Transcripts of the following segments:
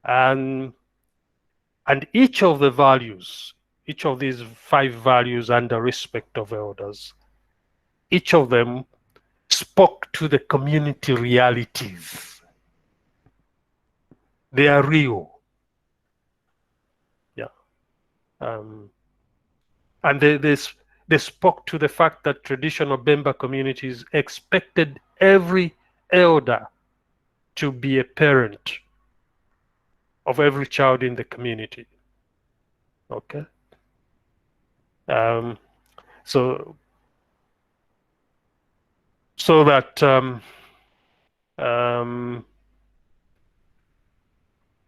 And each of the values, each of these 5 values under respect of elders, each of them spoke to the community realities. They are real. Yeah. And they spoke to the fact that traditional Bemba communities expected every elder to be a parent of every child in the community. Okay. So that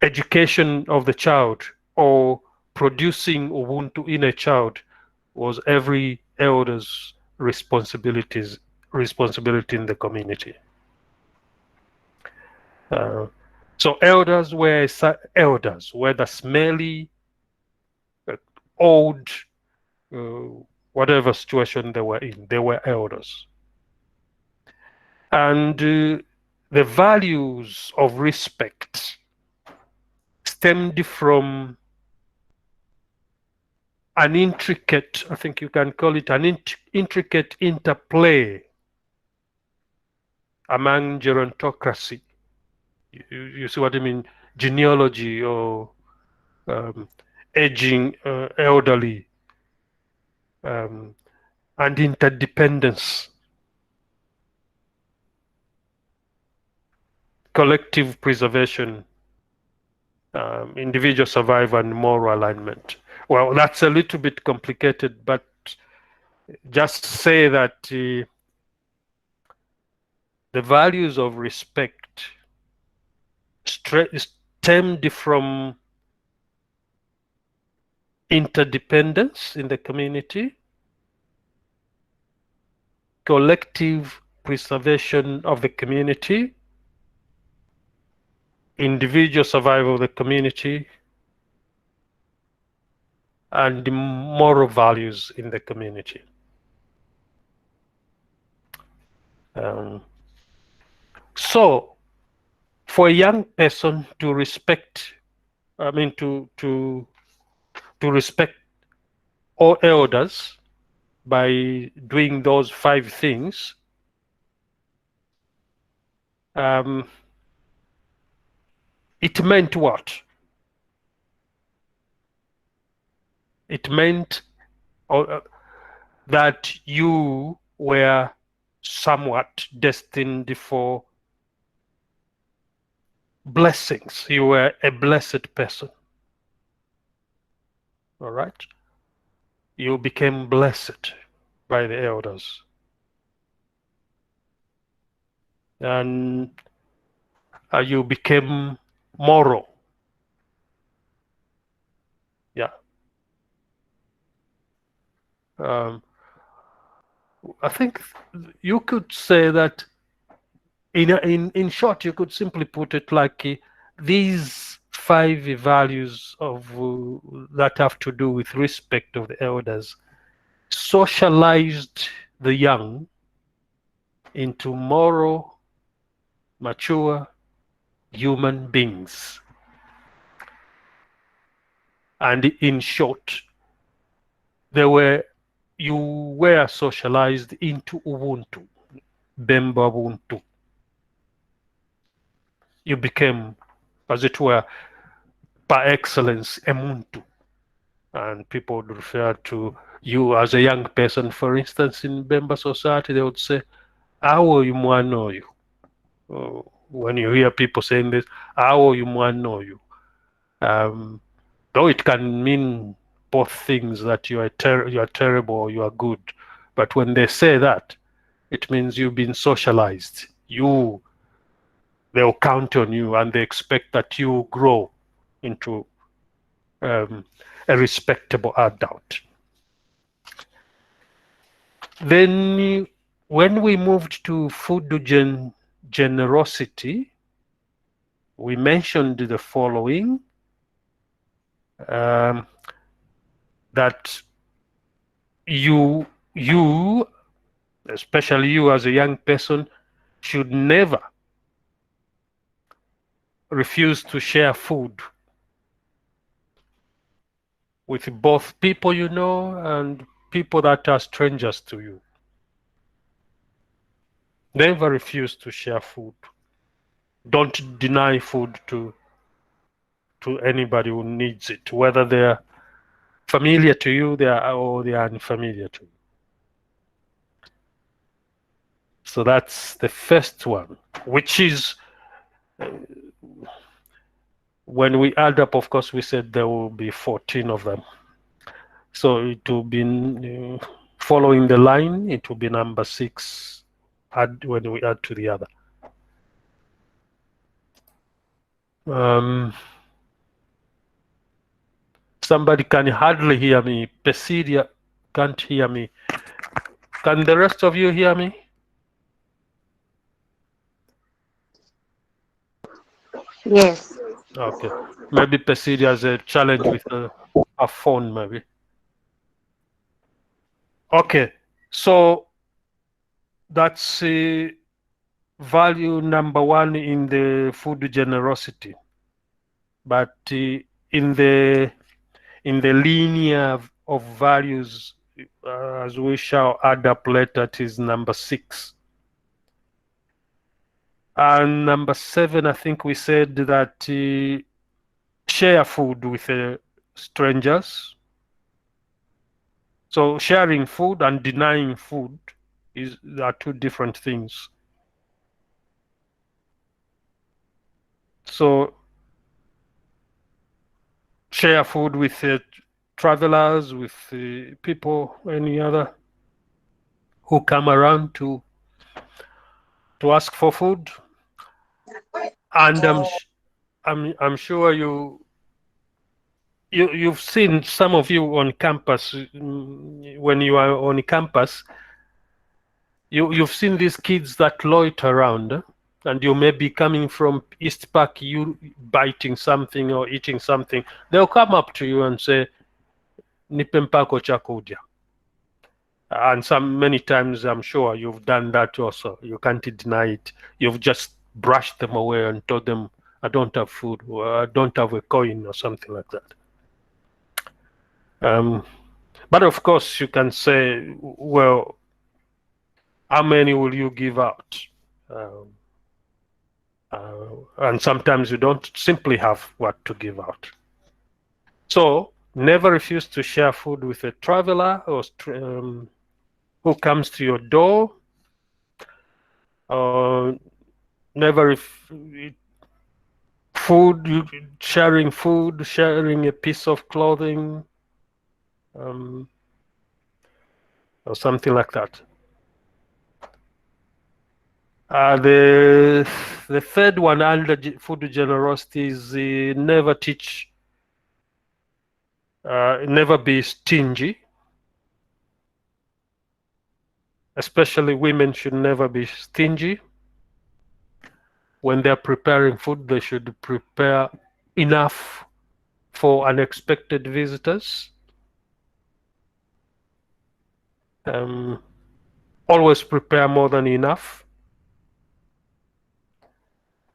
education of the child or producing Ubuntu in a child was every elder's responsibility in the community. So elders were whether smelly, old, whatever situation they were in, they were elders. And the values of respect stemmed from an intricate, I think you can call it an intricate interplay among gerontocracy. You see what I mean? Genealogy or aging, elderly, and interdependence, collective preservation, individual survival, and moral alignment. Well, that's a little bit complicated, but just say that the values of respect stemmed from interdependence in the community, collective preservation of the community, individual survival of the community, and the moral values in the community. So, for a young person to respect, to respect all elders by doing those 5 things, it meant what? It meant that you were somewhat destined for blessings. You were a blessed person. All right? You became blessed by the elders. And you became moral. Yeah. I think you could say that in short, you could simply put it like these 5 values of that have to do with respect of the elders socialized the young into moral, mature human beings. And in short, you were socialized into Ubuntu, Bemba Ubuntu. You became, as it were, par excellence, Emuntu. And people would refer to you as a young person. For instance, in Bemba society, they would say, "Awo you know you." When you hear people saying this, "Awo you know you," though it can mean both things, that you are terrible or you are good, but when they say that, it means you've been socialized. They'll count on you, and they expect that you grow into a respectable adult. Then, when we moved to food generosity, we mentioned the following. That you, especially you as a young person, should never refuse to share food with both people you know and people that are strangers to you. Never refuse to share food. Don't deny food to anybody who needs it, whether they're familiar to you or they are unfamiliar to you. So that's the first one, which is when we add up, of course, we said there will be 14 of them. So it will be following the line, it will be number 6 when we add to the other. Somebody can hardly hear me. Pesidia can't hear me. Can the rest of you hear me? Yes. Okay. Maybe Pesidia has a challenge with a phone, maybe. Okay. So that's value number 1 in the food generosity. But in the linear of values, as we shall add up later, it is number 6. And number 7, I think we said that share food with strangers. So sharing food and denying food are two different things. So share food with travelers, with people, any other who come around to ask for food. And I'm sure you've seen, some of you on campus, when you are on campus, you've seen these kids that loiter around, and you may be coming from East Park, you biting something or eating something. They'll come up to you and say, "Nipe mpako cha kudya." And many times, I'm sure you've done that also. You can't deny it. You've just brushed them away and told them, "I don't have food," or "I don't have a coin," or something like that. But of course, you can say, "Well, how many will you give out?" And sometimes you don't simply have what to give out. So never refuse to share food with a traveler or who comes to your door. Never sharing food, sharing a piece of clothing, or something like that. The third one under food generosity is never be stingy. Especially women should never be stingy. When they're preparing food, they should prepare enough for unexpected visitors. Always prepare more than enough.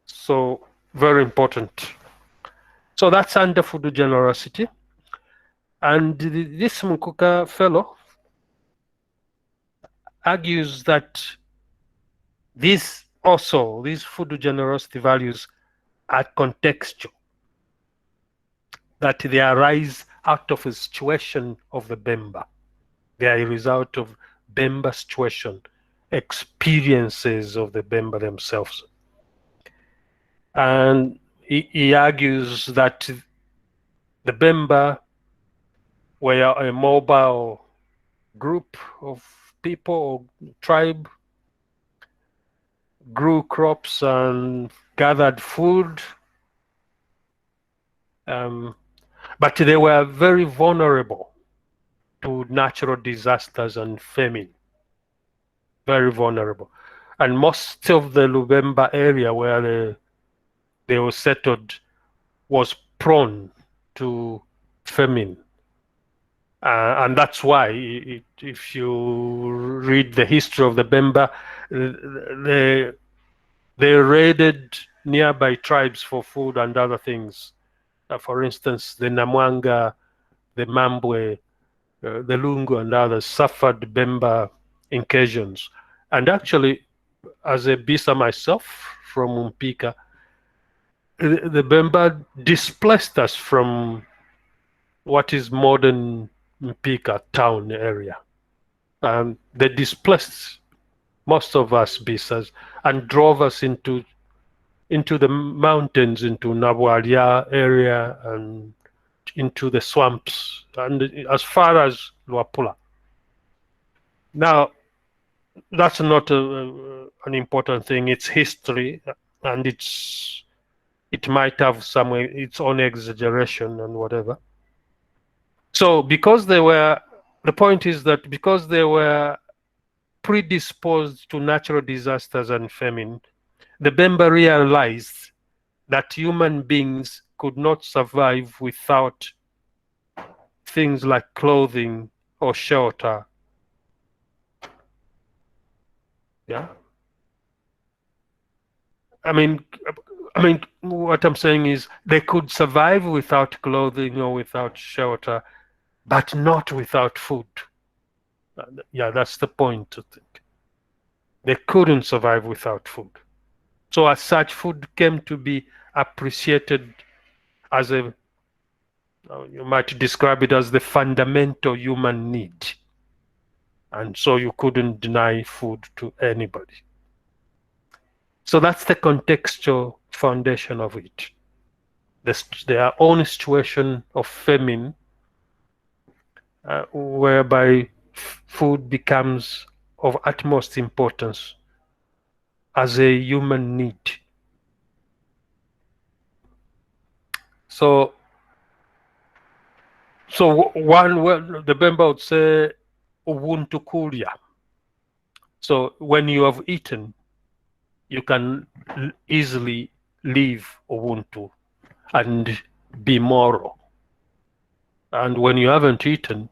So very important. So that's under food generosity. And this Mukuka fellow argues that these food generosity values are contextual, that they arise out of a situation of the Bemba. They are a result of Bemba situation, experiences of the Bemba themselves. And he argues that the Bemba were a mobile group of people or tribe, grew crops and gathered food, but they were very vulnerable to natural disasters and famine. Very vulnerable. And most of the Lubemba area where they were settled was prone to famine. And that's why, if you read the history of the Bemba, they raided nearby tribes for food and other things. For instance, the Namwanga, the Mambwe, the Lungu and others suffered Bemba incursions. And actually, as a Bisa myself from Mpika, the Bemba displaced us from what is modern Mpika town area. They displaced most of us Bisas and drove us into the mountains, into Nabwalia area and into the swamps and as far as Luapula. Now, that's not an important thing. It's history, and it might have its own exaggeration and whatever. So the point is that because they were predisposed to natural disasters and famine, the Bemba realized that human beings could not survive without things like clothing or shelter. Yeah. I mean, what I'm saying is they could survive without clothing or without shelter, but not without food. Yeah, that's the point, I think. They couldn't survive without food. So as such, food came to be appreciated as you might describe it as the fundamental human need. And so you couldn't deny food to anybody. So that's the contextual foundation of it. Their own situation of famine, whereby food becomes of utmost importance as a human need. So the Bemba would say ubuntu kulya. So when you have eaten, you can easily leave ubuntu and be moral. And when you haven't eaten,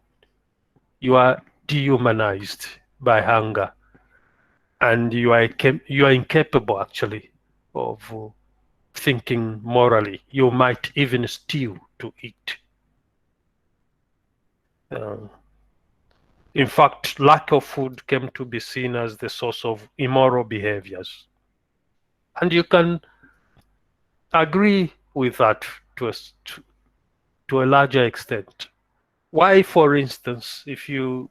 you are dehumanized by hunger, and you are incapable actually of thinking morally. You might even steal to eat. In fact, lack of food came to be seen as the source of immoral behaviors. And you can agree with that to a larger extent. Why, for instance, if you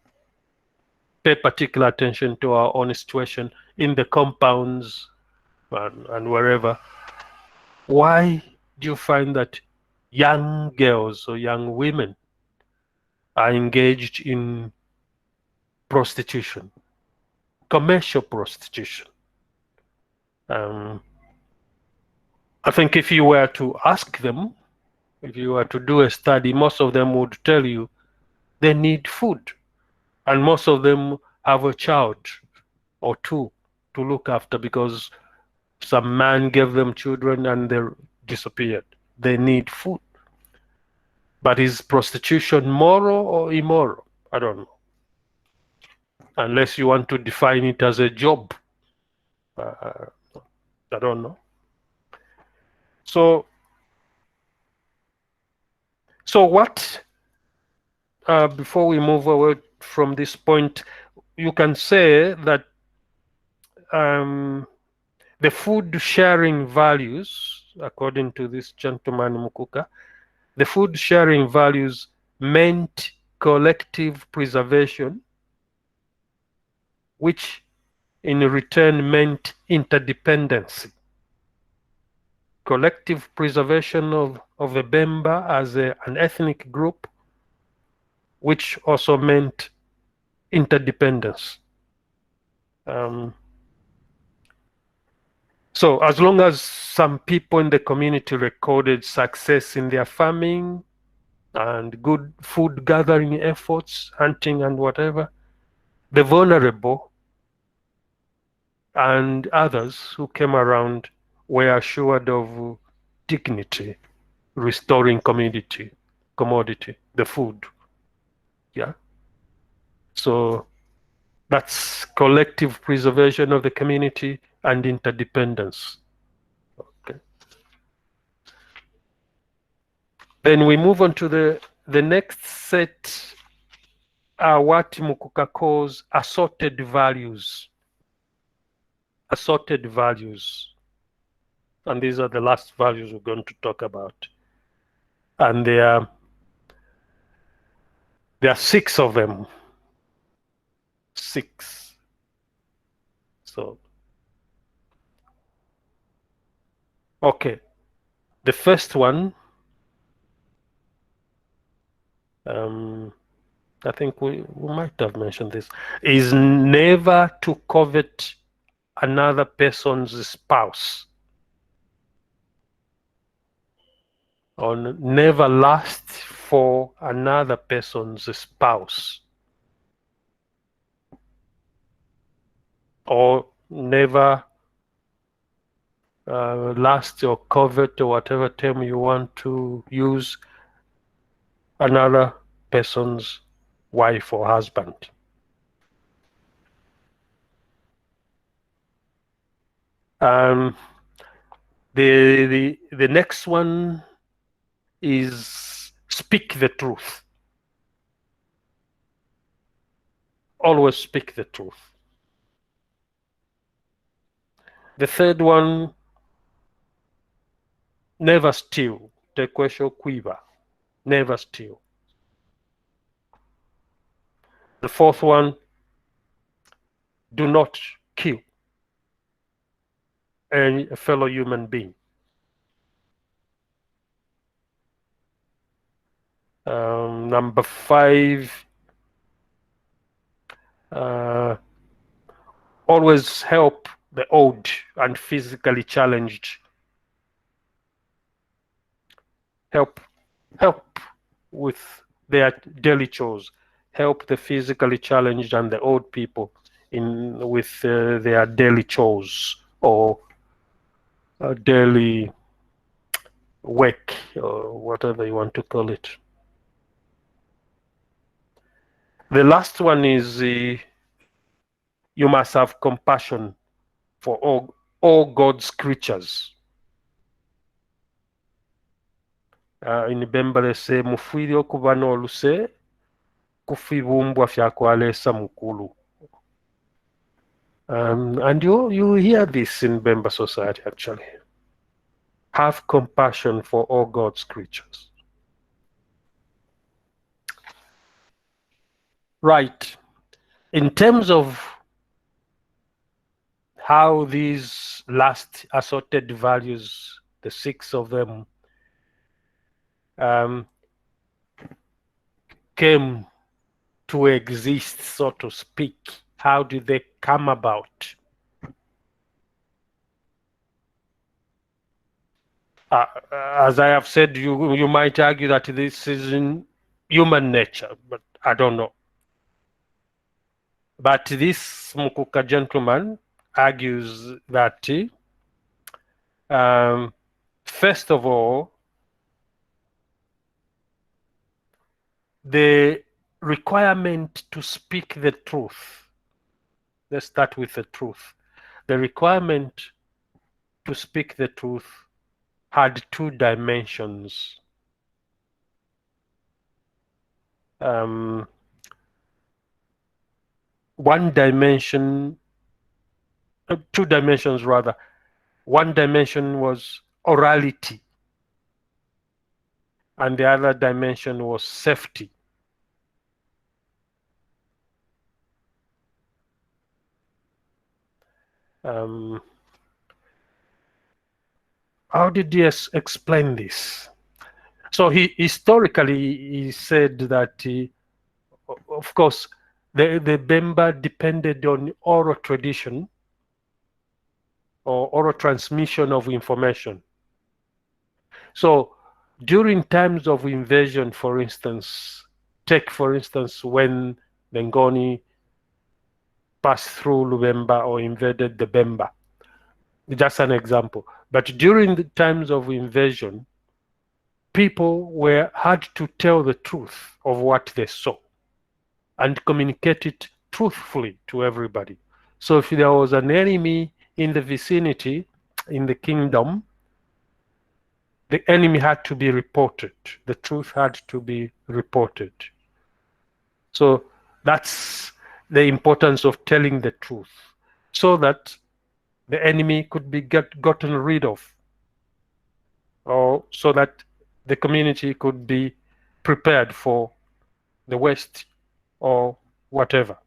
pay particular attention to our own situation in the compounds and wherever, why do you find that young girls or young women are engaged in prostitution, commercial prostitution? I think if you were to ask them, if you were to do a study, most of them would tell you they need food. And most of them have a child or two to look after because some man gave them children and they disappeared. They need food. But is prostitution moral or immoral? I don't know. Unless you want to define it as a job. I don't know. So what, before we move away from this point, you can say that the food sharing values, according to this gentleman Mukuka, the food sharing values meant collective preservation, which in return meant interdependency. Collective preservation of the Bemba as an ethnic group, which also meant interdependence. So as long as some people in the community recorded success in their farming and good food gathering efforts, hunting and whatever, the vulnerable and others who came around were assured of dignity, restoring commodity, the food. Yeah. So that's collective preservation of the community and interdependence. Okay. Then we move on to the next set are what Mukuka calls assorted values. Assorted values. And these are the last values we're going to talk about. And there are 6 of them. 6. So, okay. The first one, I think we might have mentioned this, is never to covet another person's spouse, or never lust for another person's spouse, or never lust or covet, or whatever term you want to use, another person's wife or husband. The next one is speak the truth. Always speak the truth. The third one, never steal. Tekwesho quiver. Never steal. The fourth one, do not kill a fellow human being. Number 5, always help the old and physically challenged. Help with their daily chores. Help the physically challenged and the old people with their daily chores or daily work, or whatever you want to call it. The last one is you must have compassion for all God's creatures. In Bembale se mufwiri okuba n'oluse kufibumbwa fyakwaleesa mukulu. And you hear this in Bemba society actually. Have compassion for all God's creatures. Right. In terms of how these last assorted values, the 6 of them, came to exist, so to speak, how did they come about? As I have said, you might argue that this is in human nature, but I don't know. But this Mukuka gentleman argues that first of all, the requirement to speak the truth. Let's start with the truth. The requirement to speak the truth had 2 dimensions. One dimension, 2 dimensions rather. One dimension was orality, and the other dimension was safety. How did he explain this? So he said that of course the Bemba depended on oral tradition or oral transmission of information. So during times of invasion, for instance, take for instance when Bengoni passed through Lubemba or invaded the Bemba, just an example. But during the times of invasion, people had to tell the truth of what they saw and communicate it truthfully to everybody. So if there was an enemy in the vicinity, in the kingdom, the enemy had to be reported. The truth had to be reported. So that's the importance of telling the truth, so that the enemy could be gotten rid of, or so that the community could be prepared for the West or whatever.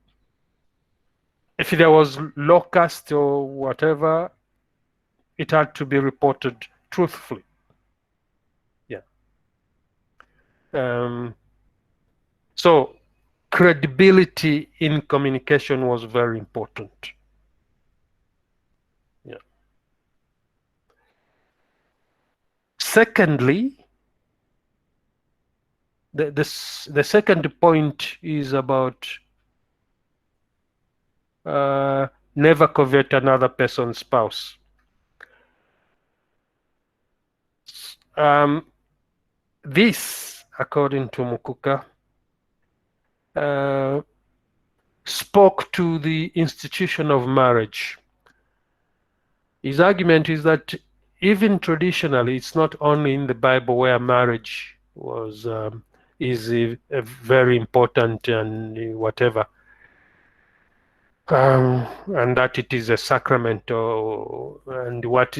If there was locust or whatever, it had to be reported truthfully. Yeah. So credibility in communication was very important. Yeah. Secondly, the second point is about never covet another person's spouse. This, according to Mukuka, spoke to the institution of marriage. His argument is that even traditionally, it's not only in the Bible where marriage was is a very important and whatever, and that it is a sacrament, and what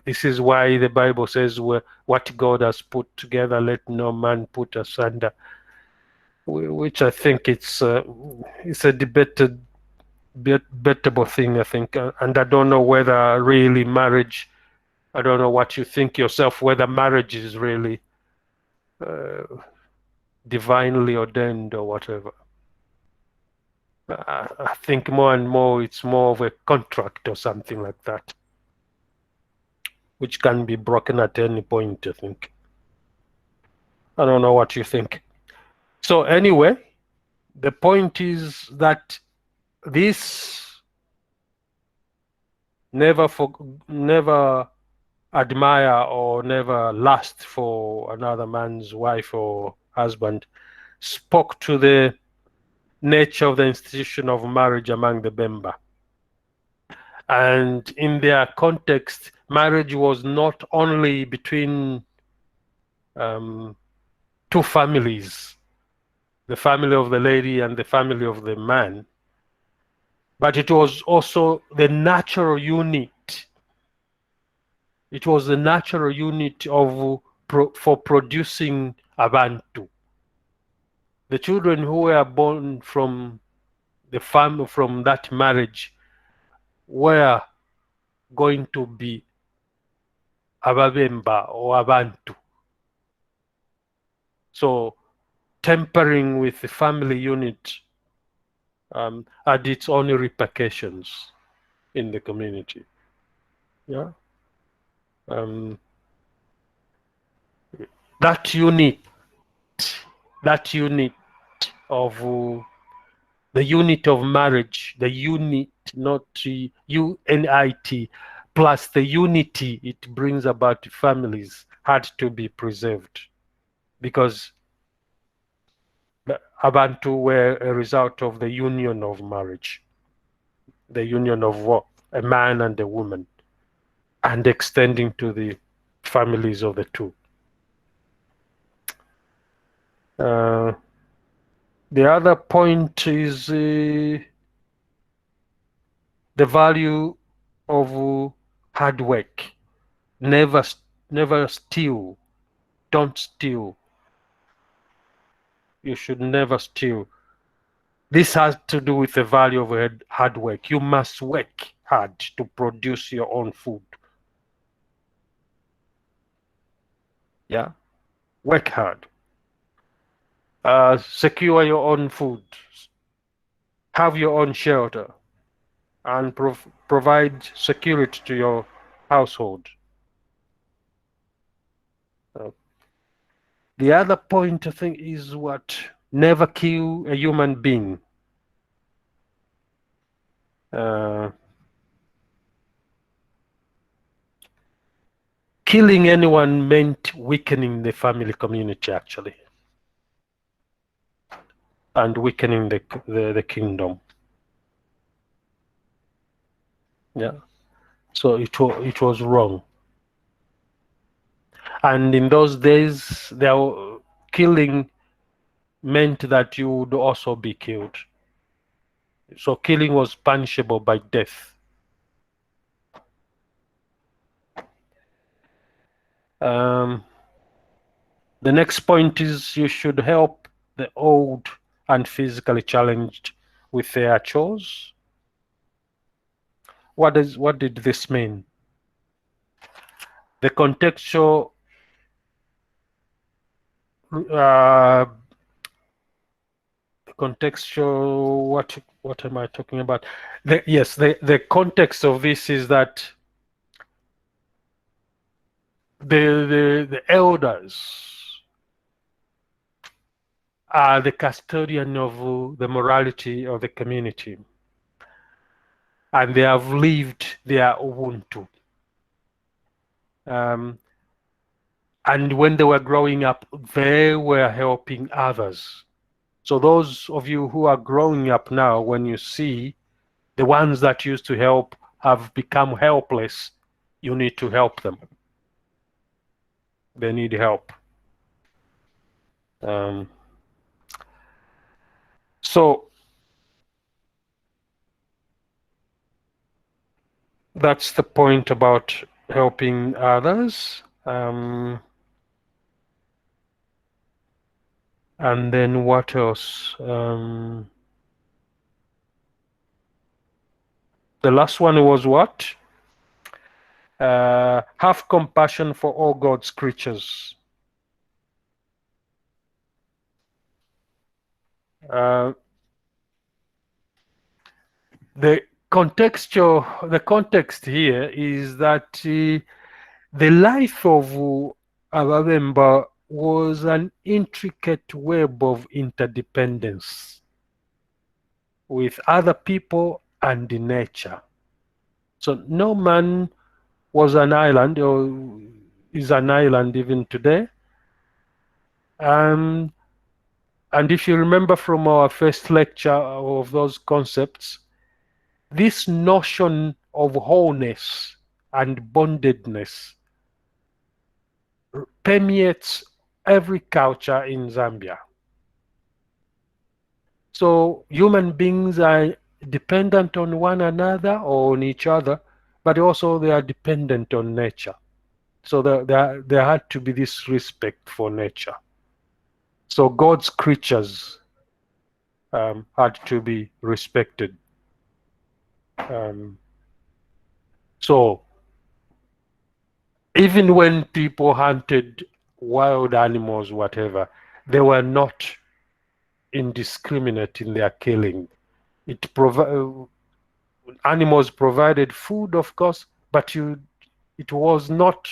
this is why the Bible says, what God has put together, let no man put asunder. Which I think it's a debatable thing, I think, and I don't know whether really marriage. I don't know what you think yourself, whether marriage is really divinely ordained or whatever. I think more and more it's more of a contract or something like that, which can be broken at any point, I think. I don't know what you think. So anyway, the point is that this never admire or never lust for another man's wife or husband spoke to the nature of the institution of marriage among the Bemba. And in their context, marriage was not only between two families, the family of the lady and the family of the man, but it was also the natural unit. It was the natural unit of for producing abantu. The children who were born from the family, from that marriage, were going to be ababemba or abantu. So tampering with the family unit had its own repercussions in the community. Yeah. That unit of the unit of marriage, the unit, not UNIT, plus the unity it brings about families had to be preserved, because Abantu were a result of the union of marriage, the union of what? A man and a woman, and extending to the families of the two. The other point is the value of hard work. Never steal. Don't steal. You should never steal. This has to do with the value of hard work. You must work hard to produce your own food. Yeah, work hard. Secure your own food. Have your own shelter, and provide security to your household. The other point, I think, is what? Never kill a human being. Killing anyone meant weakening the family community, actually, and weakening the kingdom. Yeah, so it was wrong. And in those days, killing meant that you would also be killed. So killing was punishable by death. The next point is you should help the old and physically challenged with their chores. What did this mean? The contextual what am I talking about? The context of this is that the elders are the custodian of the morality of the community, and they have lived their Ubuntu. And when they were growing up, they were helping others. So those of you who are growing up now, when you see the ones that used to help have become helpless, you need to help them. They need help. So that's the point about helping others. And then what else? The last one was what? Have compassion for all God's creatures. The context here is that the life of Ababemba was an intricate web of interdependence with other people and nature. So no man was an island, or is an island even today. And if you remember from our first lecture of those concepts, this notion of wholeness and bondedness permeates every culture in Zambia. So human beings are dependent on one another or on each other, but also they are dependent on nature. So there had to be this respect for nature. So God's creatures had to be respected. So even when people hunted wild animals, whatever, they were not indiscriminate in their killing. Animals provided food, of course, but it was not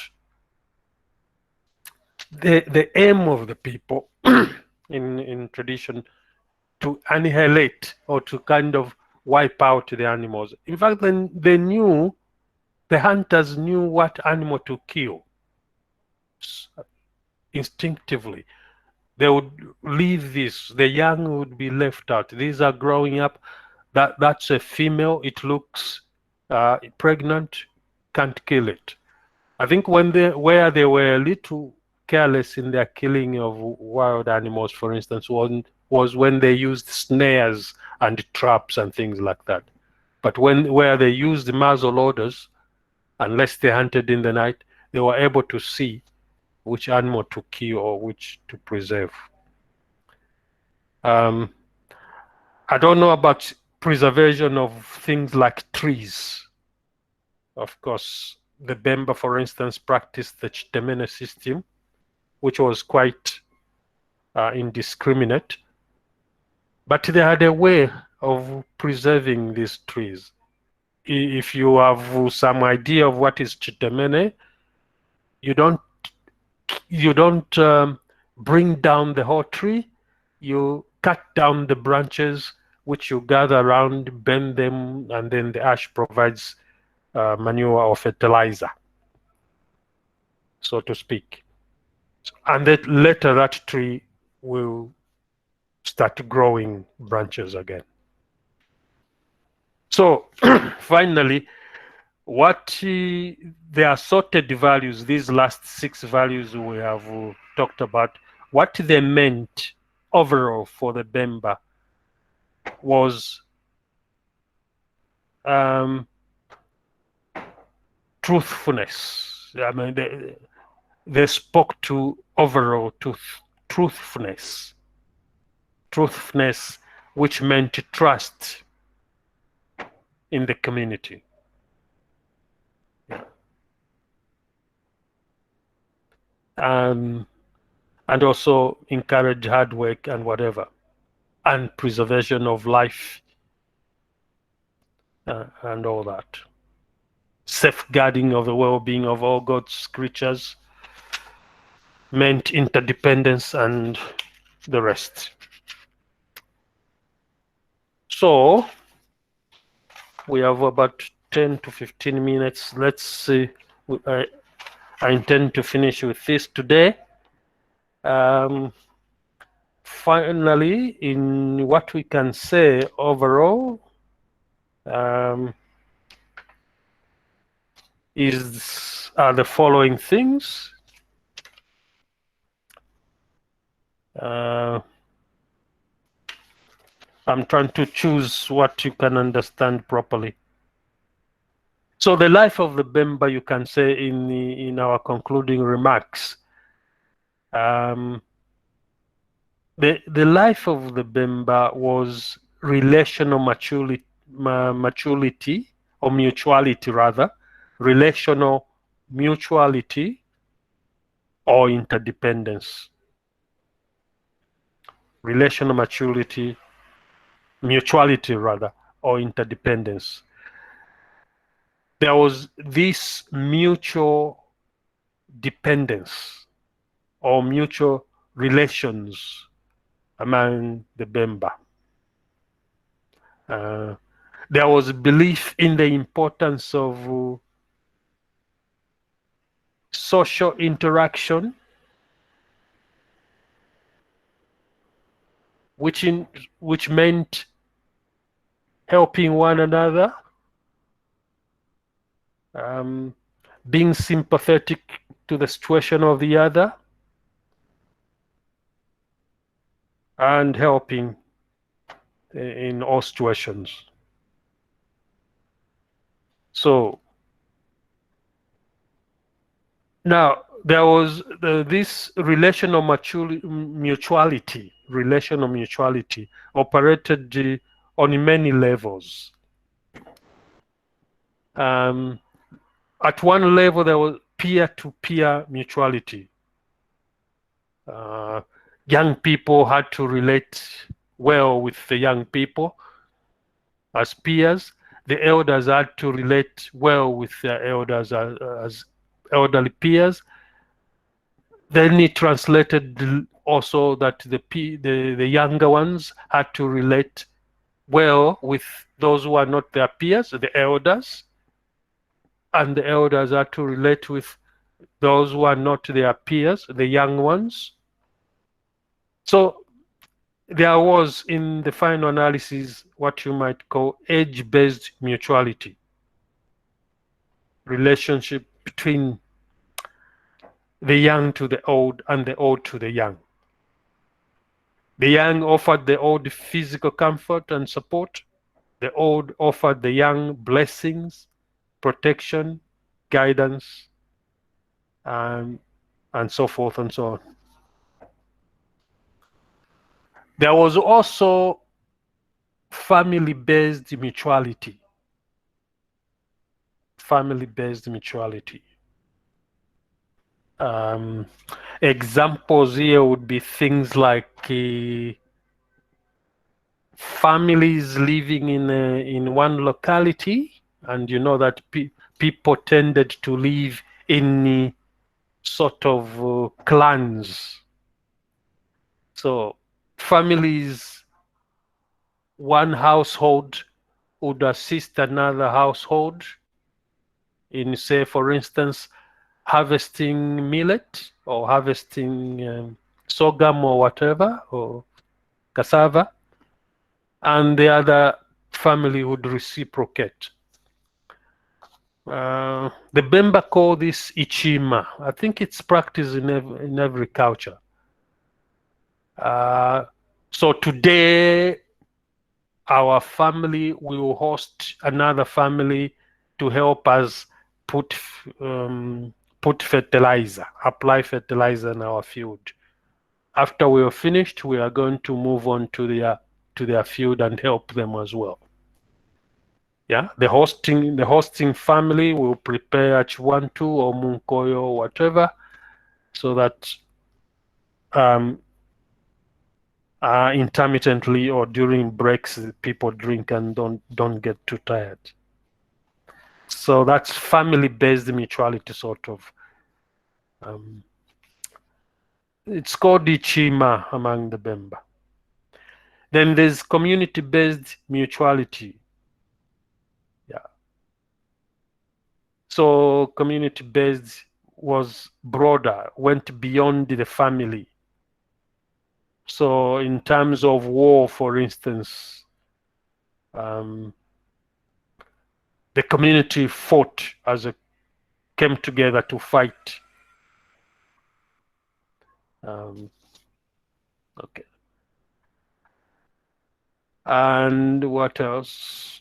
the aim of the people in tradition to annihilate or to kind of wipe out the animals. In fact, then the hunters knew what animal to kill instinctively. They would leave this. The young would be left out. These are growing up. That's a female. It looks pregnant. Can't kill it. I think where they were a little careless in their killing of wild animals, for instance, was when they used snares and traps and things like that. But where they used muzzle loaders, unless they hunted in the night, they were able to see which animal to kill or which to preserve. I don't know about preservation of things like trees. Of course, the Bemba, for instance, practiced the Chitemene system, which was quite indiscriminate. But they had a way of preserving these trees. If you have some idea of what is Chitemene, you don't bring down the whole tree. You cut down the branches, which you gather around, bend them, and then the ash provides manure or fertilizer, so to speak. And then later that tree will start growing branches again. So finally, what the assorted values, these last 6 values we have talked about, what they meant overall for the Bemba was truthfulness. I mean, they spoke to overall truthfulness, which meant trust in the community. Yeah. And also encourage hard work and whatever, and preservation of life and all that. Safeguarding of the well-being of all God's creatures meant interdependence and the rest. So we have about 10 to 15 minutes. Let's see. I intend to finish with this today. Finally, in what we can say overall, are the following things. I'm trying to choose what you can understand properly. So the life of the Bemba, you can say in our concluding remarks, the life of the Bemba was relational maturity or mutuality rather, relational mutuality or interdependence. Relational mutuality rather, or interdependence. There was this mutual dependence or mutual relations among the Bemba. There was belief in the importance of social interaction, which meant helping one another, being sympathetic to the situation of the other, and helping in all situations. So now there was this relational mutuality operated on many levels. At one level, there was peer-to-peer mutuality. Young people had to relate well with the young people as peers. The elders had to relate well with their elders as elderly peers. Then it translated also that the younger ones had to relate well with those who are not their peers, the elders, and the elders had to relate with those who are not their peers, the young ones. So there was, in the final analysis, what you might call age-based mutuality, relationship between the young to the old and the old to the young. The young offered the old physical comfort and support. The old offered the young blessings, protection, guidance, and so forth and so on. There was also family-based mutuality. Family-based mutuality. Examples here would be things like families living in one locality, and you know that people tended to live in sort of clans. So families, one household would assist another household in, say, for instance, harvesting millet or harvesting sorghum or whatever, or cassava, and the other family would reciprocate. The Bemba call this Ichima. I think it's practiced in every culture. So today, our family will host another family to help us put fertilizer, apply fertilizer in our field. After we are finished, we are going to move on to their field and help them as well. Yeah, the hosting family will prepare chiwantu or munkoyo or whatever, so that intermittently or during breaks people drink and don't get too tired. So that's family-based mutuality, sort of. It's called Ichima among the Bemba. Then there's community-based mutuality. Yeah. So community-based was broader, went beyond the family. So in terms of war, for instance, the community came together to fight. Okay. And what else?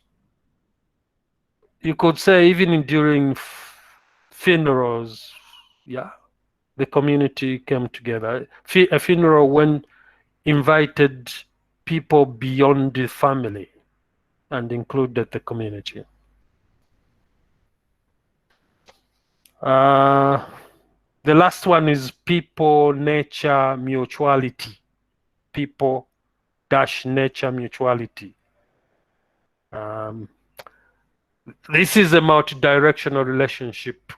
You could say even during funerals, yeah, the community came together. A funeral when invited people beyond the family and included the community. The last one is people-nature mutuality. People-nature mutuality. This is a multi-directional relationship.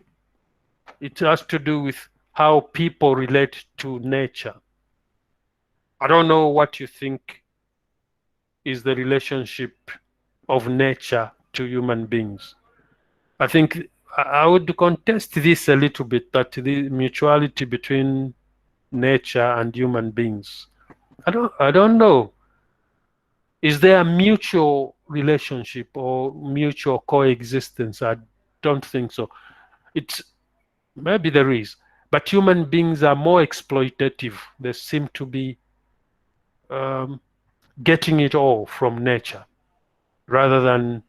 It has to do with how people relate to nature. I don't know what you think is the relationship of nature to human beings. I think I would contest this a little bit, that the mutuality between nature and human beings. I don't know. Is there a mutual relationship or mutual coexistence? I don't think so. Maybe there is, but human beings are more exploitative. They seem to be getting it all from nature rather than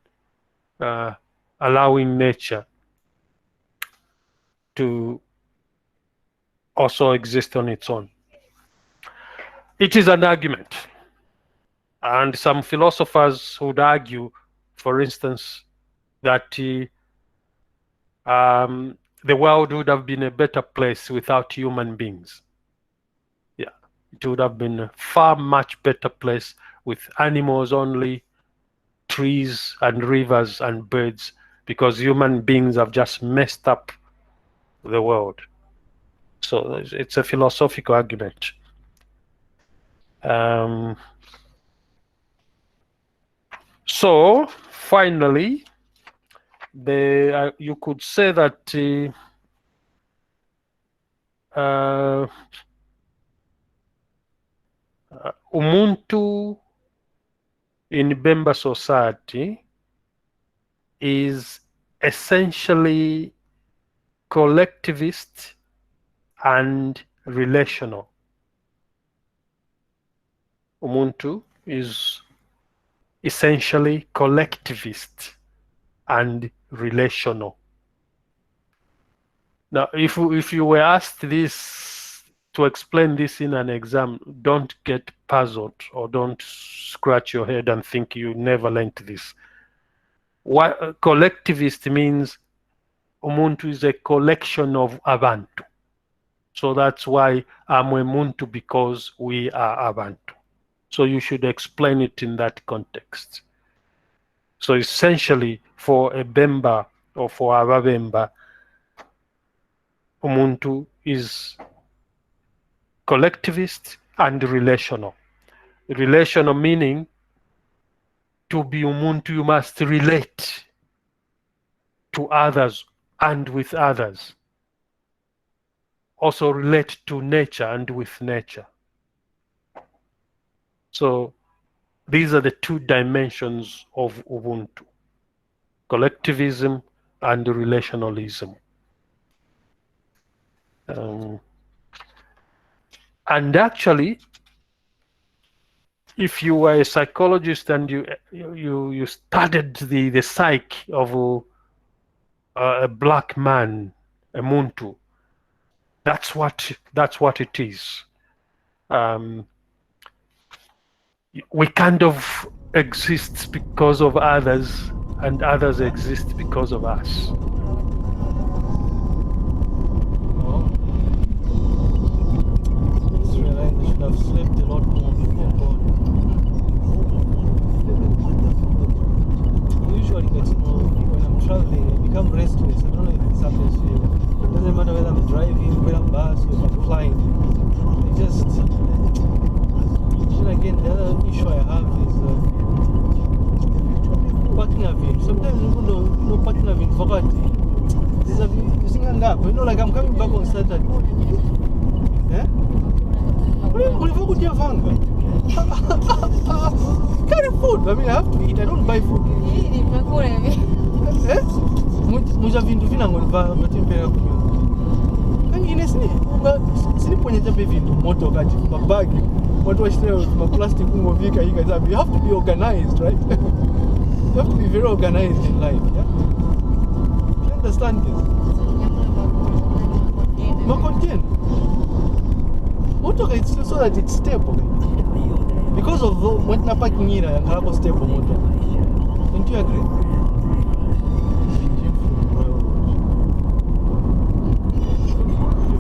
allowing nature to also exist on its own. It is an argument. And some philosophers would argue, for instance, that the world would have been a better place without human beings. Yeah, it would have been a far much better place with animals only, trees and rivers and birds, because human beings have just messed up the world. So it's a philosophical argument. So finally, you could say that Ubuntu in Bemba society is essentially collectivist and relational. Ubuntu is essentially collectivist and relational. Now, if you were asked this, to explain this in an exam, don't get puzzled or don't scratch your head and think you never learned this. What collectivist means, Ubuntu is a collection of Abantu. So that's why I'm Ubuntu, because we are Abantu. So you should explain it in that context. So essentially, for a Bemba or for our Bemba, Ubuntu is collectivist and relational. Relational meaning, to be Ubuntu, you must relate to others and with others. Also relate to nature and with nature. So these are the two dimensions of Ubuntu: collectivism and relationalism. And actually, if you were a psychologist and you studied the psyche of a black man, a muntu, that's what it is. We kind of exist because of others, and others exist because of us. I should have slept a lot more before God. Usually get when I'm traveling, I become restless. I don't know if this happens to you. It doesn't matter whether I'm driving, whether I'm bus, or if I'm flying. I just then again the other issue I have is parking a vehicle. Sometimes even though parking a vehicle forgot. You know, like I'm coming back on Saturday. Eh? Carry food. I mean, I have to eat. I don't buy food. Eh? Muja vindu vina ngoniva batembera kunyo. Kangi inesini sini ponyeja be vindu moto kati mabag. Watu washite ma plastic ngovika hika zabi. You have to be organized, right? You have to be very organized in life, yeah? You understand this? Ma contain. Motor it's so that it's stable. Because of when na parking here, I'm stable motor. Don't you agree?